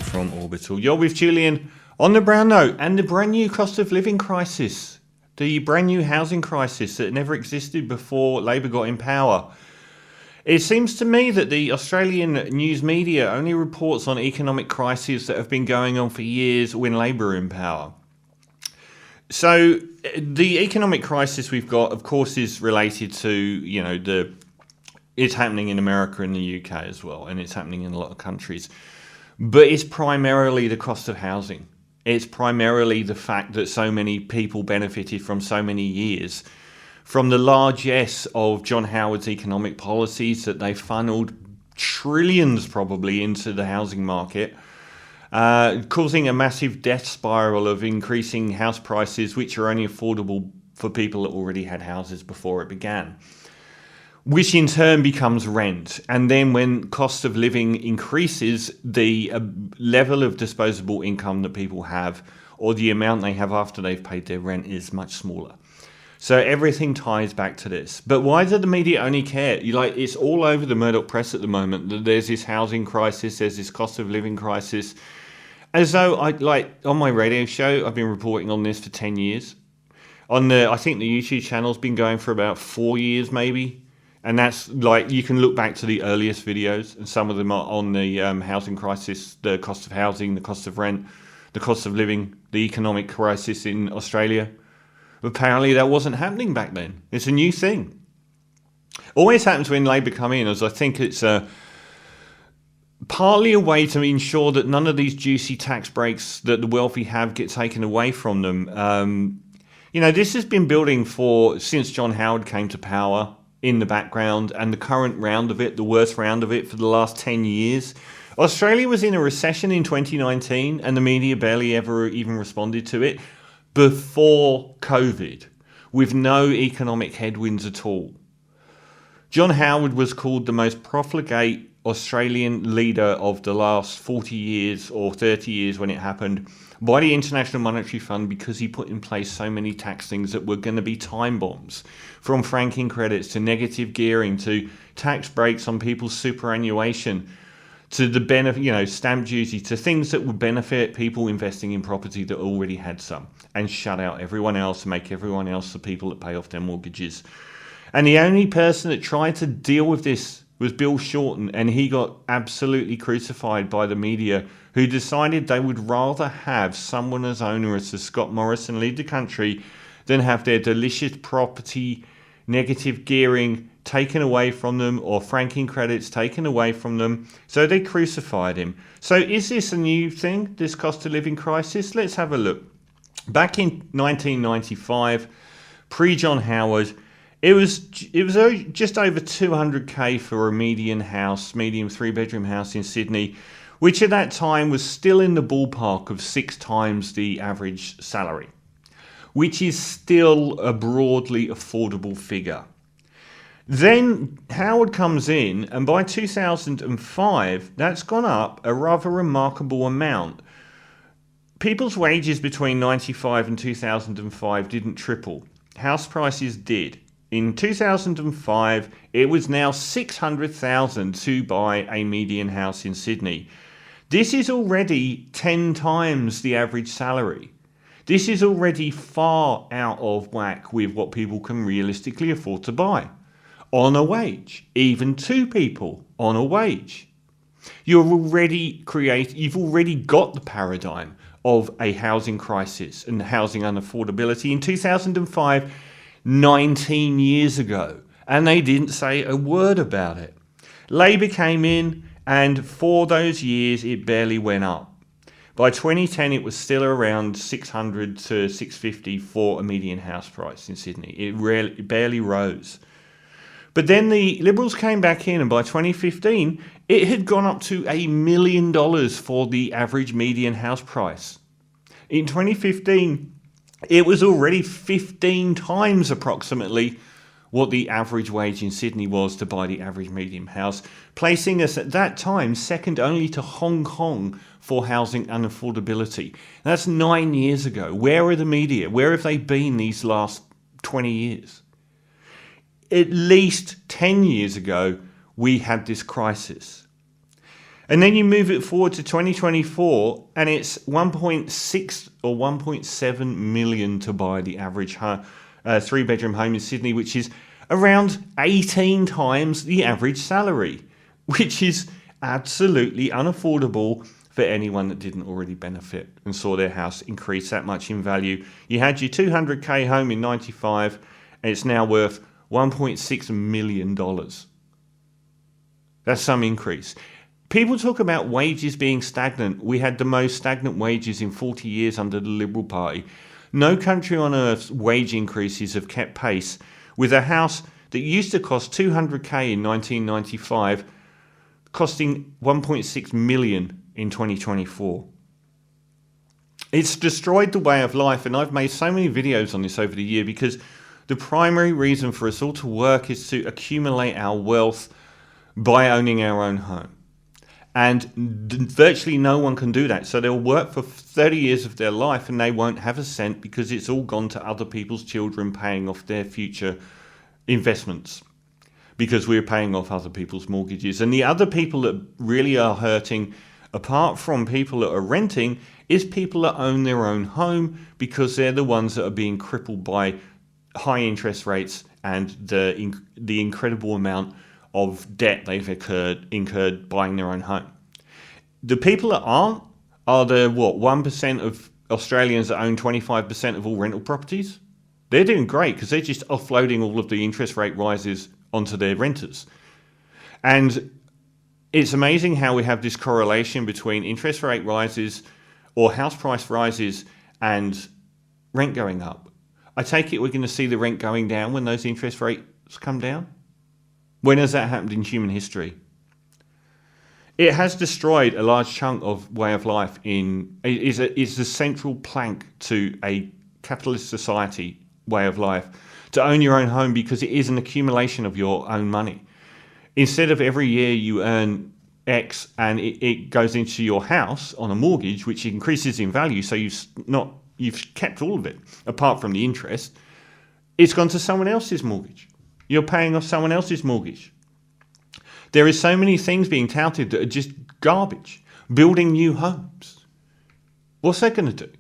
Julian from Orbital. You're with Julian on the brown note and the brand new cost of living crisis. The brand new housing crisis that never existed before Labour got in power. It seems to me that the Australian news media only reports on economic crises that have been going on for years when Labour are in power. So the economic crisis we've got, of course, is related to, it's happening in America and the UK as well, and it's happening in a lot of countries. But it's primarily the cost of housing. It's primarily the fact that so many people benefited from so many years from the largesse of John Howard's economic policies that they funneled trillions probably into the housing market, causing a massive death spiral of increasing house prices, which are only affordable for people that already had houses before it began, which in turn becomes rent. And then when cost of living increases, the level of disposable income that people have, or the amount they have after they've paid their rent, is much smaller. So everything ties back to this. But why do the media only care? It's all over the Murdoch press at the moment that there's this housing crisis, there's this cost of living crisis. As though on my radio show, I've been reporting on this for 10 years. I think the YouTube channel's been going for about 4 years maybe. And that's you can look back to the earliest videos, and some of them are on the housing crisis, the cost of housing, the cost of rent, the cost of living, the economic crisis in Australia. Apparently that wasn't happening back then. It's a new thing. Always happens when Labour come in, as I think it's partly a way to ensure that none of these juicy tax breaks that the wealthy have get taken away from them. This has been building since John Howard came to power in the background, and the current round of it, the worst round of it for the last 10 years. Australia was in a recession in 2019, and the media barely ever even responded to it before COVID, with no economic headwinds at all. John Howard was called the most profligate Australian leader of the last 40 years or 30 years when it happened by the International Monetary Fund, because he put in place so many tax things that were going to be time bombs, from franking credits to negative gearing to tax breaks on people's superannuation to the benefit, stamp duty, to things that would benefit people investing in property that already had some, and shut out everyone else and make everyone else the people that pay off their mortgages. And the only person that tried to deal with this was Bill Shorten, and he got absolutely crucified by the media, who decided they would rather have someone as onerous as Scott Morrison lead the country than have their delicious property negative gearing taken away from them, or franking credits taken away from them. So they crucified him. So is this a new thing, this cost of living crisis? Let's have a look. Back in 1995, pre-John Howard, it was just over 200k for a medium 3-bedroom house in Sydney, which at that time was still in the ballpark of 6 times the average salary, which is still a broadly affordable figure. Then Howard comes in, and by 2005, that's gone up a rather remarkable amount. People's wages between 95 and 2005 didn't triple. House prices did. In 2005, it was now $600,000 to buy a median house in Sydney. This is already 10 times the average salary. This is already far out of whack with what people can realistically afford to buy on a wage, even 2 people on a wage. You've already got the paradigm of a housing crisis and housing unaffordability in 2005, 19 years ago, and they didn't say a word about it. Labour came in, and for those years it barely went up. By 2010 it was still around 600 to 650 for a median house price in Sydney. It barely rose. But then the Liberals came back in, and by 2015 it had gone up to $1 million for the average median house price. In 2015 it was already 15 times approximately what the average wage in Sydney was to buy the average medium house, placing us at that time second only to Hong Kong for housing unaffordability. That's 9 years ago. Where are the media? Where have they been these last 20 years? At least 10 years ago, we had this crisis. And then you move it forward to 2024 and it's 1.6 or 1.7 million to buy the average 3-bedroom home in Sydney, which is around 18 times the average salary, which is absolutely unaffordable for anyone that didn't already benefit and saw their house increase that much in value. You had your 200k home in 95 and it's now worth $1.6 million. That's some increase. People talk about wages being stagnant. We had the most stagnant wages in 40 years under the Liberal Party. No country on earth's wage increases have kept pace with a house that used to cost 200k in 1995 costing 1.6 million in 2024. It's destroyed the way of life, and I've made so many videos on this over the year because the primary reason for us all to work is to accumulate our wealth by owning our own home. And virtually no one can do that. So they'll work for 30 years of their life and they won't have a cent because it's all gone to other people's children paying off their future investments, because we're paying off other people's mortgages. And the other people that really are hurting, apart from people that are renting, is people that own their own home, because they're the ones that are being crippled by high interest rates and the incredible amount of debt they've incurred buying their own home. The people that aren't are the 1% of Australians that own 25% of all rental properties. They're doing great because they're just offloading all of the interest rate rises onto their renters. And it's amazing how we have this correlation between interest rate rises or house price rises and rent going up. I take it we're going to see the rent going down when those interest rates come down. When has that happened in human history? It has destroyed a large chunk of way of life. Is the central plank to a capitalist society way of life to own your own home, because it is an accumulation of your own money. Instead of every year you earn X and it goes into your house on a mortgage, which increases in value, so you've kept all of it apart from the interest. It's gone to someone else's mortgage. You're paying off someone else's mortgage. There is so many things being touted that are just garbage. Building new homes. What's that going to do?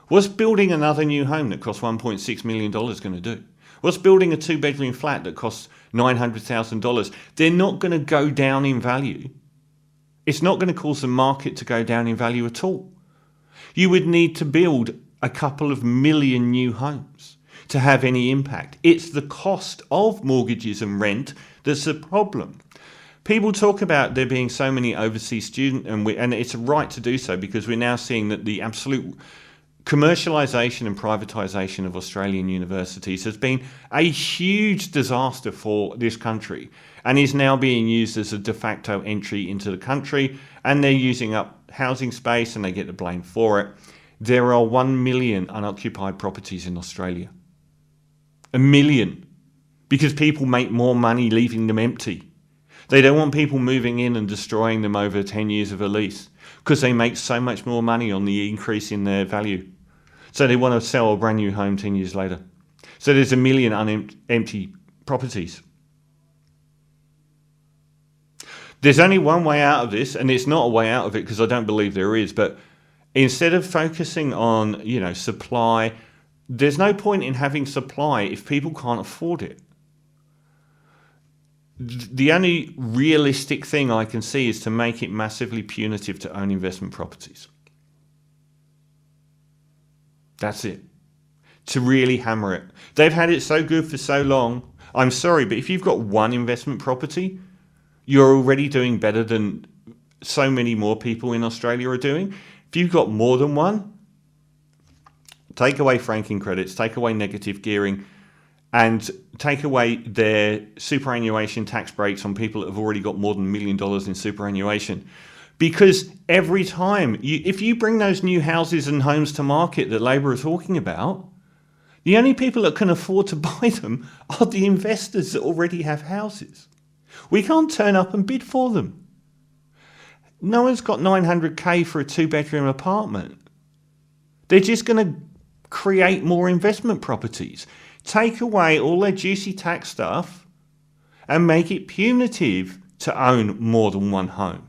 What's building another new home that costs $1.6 million going to do? What's building a 2-bedroom flat that costs $900,000? They're not going to go down in value. It's not going to cause the market to go down in value at all. You would need to build a couple of million new homes to have any impact. It's the cost of mortgages and rent that's the problem. People talk about there being so many overseas students, and it's a right to do so, because we're now seeing that the absolute commercialisation and privatisation of Australian universities has been a huge disaster for this country and is now being used as a de facto entry into the country, and they're using up housing space and they get the blame for it. There are 1 million unoccupied properties in Australia. 1 million. Because people make more money leaving them empty. They don't want people moving in and destroying them over 10 years of a lease, because they make so much more money on the increase in their value. So they want to sell a brand new home 10 years later. So there's 1 million empty properties. There's only one way out of this, and it's not a way out of it because I don't believe there is, but instead of focusing on, supply, there's no point in having supply if people can't afford it. The only realistic thing I can see is to make it massively punitive to own investment properties. That's it. To really hammer it. They've had it so good for so long. I'm sorry, but if you've got one investment property, you're already doing better than so many more people in Australia are doing. If you've got more than one, take away franking credits, take away negative gearing, and take away their superannuation tax breaks on people that have already got more than $1 million in superannuation. Because every time, if you bring those new houses and homes to market that Labor are talking about, the only people that can afford to buy them are the investors that already have houses. We can't turn up and bid for them. No one's got 900k for a 2-bedroom apartment. They're just going to create more investment properties. Take away all their juicy tax stuff and make it punitive to own more than one home.